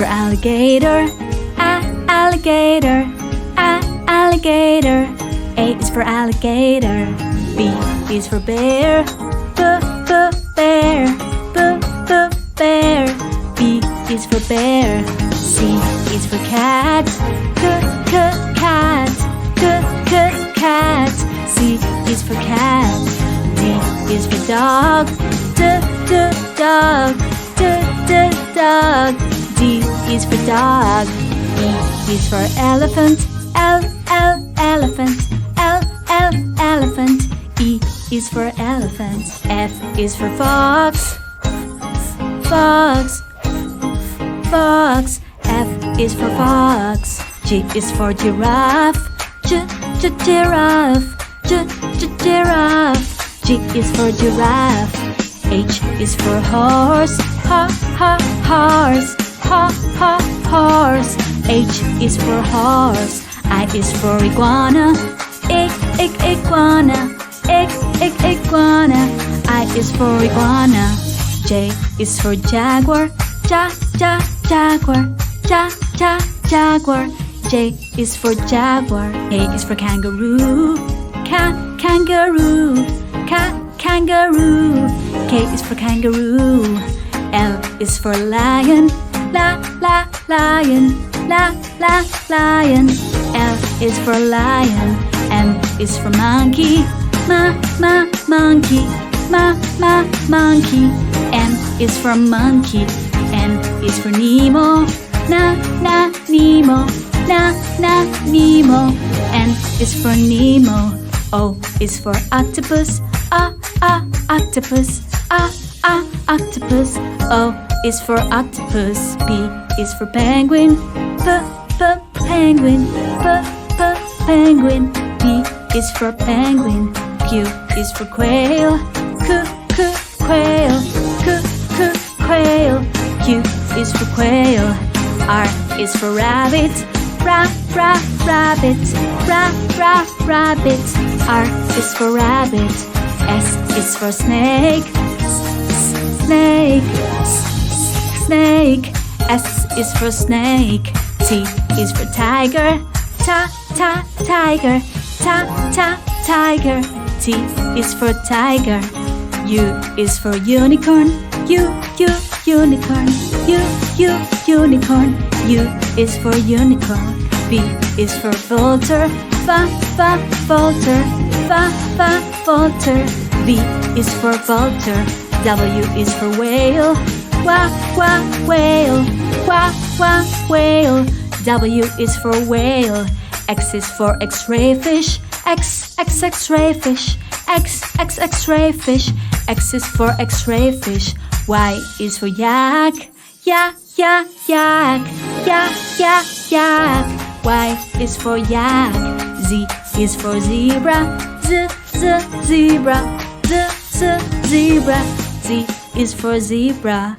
for alligator. Alligator. Alligator. A is for alligator. B is for bear. Bear. Bear. B is for bear. C is for cat. Cat. Cat. C is for cat. D is for dog. Dog. Dog. D is for dog. E is for elephant. Elephant. Elephant. E is for elephant. F is for fox. Fox. F is for fox. G is for giraffe. Giraffe. Giraffe. G is for giraffe. H is for horse. Horse. Horse. H is for horse. I is for iguana. Iguana. Iguana. I is for iguana. J is for jaguar. Jaguar. Jaguar. J is for jaguar. K is for kangaroo. Kangaroo. Kangaroo. K is for kangaroo. L is for lion. Lion. Lion. L is for lion. M is for monkey. Monkey. Monkey. N is for monkey. N is for Nemo. Nemo. Nemo. N is for Nemo. O is for octopus. Octopus. Octopus. O is for octopus. P is for penguin. Penguin. Penguin. P is for penguin. Q is for quail. Quail. Quail. Q is for quail. R is for rabbit. Rabbit. Rabbit. R is for rabbit. S is for snake. Snake. S is for snake. T is for tiger. Tiger. Tiger. T is for tiger. U is for unicorn. Unicorn. Unicorn. U is for unicorn. V is for vulture. Vulture. Vulture. V is for vulture. W is for whale. Whale. Whale. W is for whale. X is for X-ray fish. X-ray fish. X-ray fish. X is for X-ray fish. Y is for yak. Yak. Y is for yak. Z is for zebra. Zebra. Z is for zebra.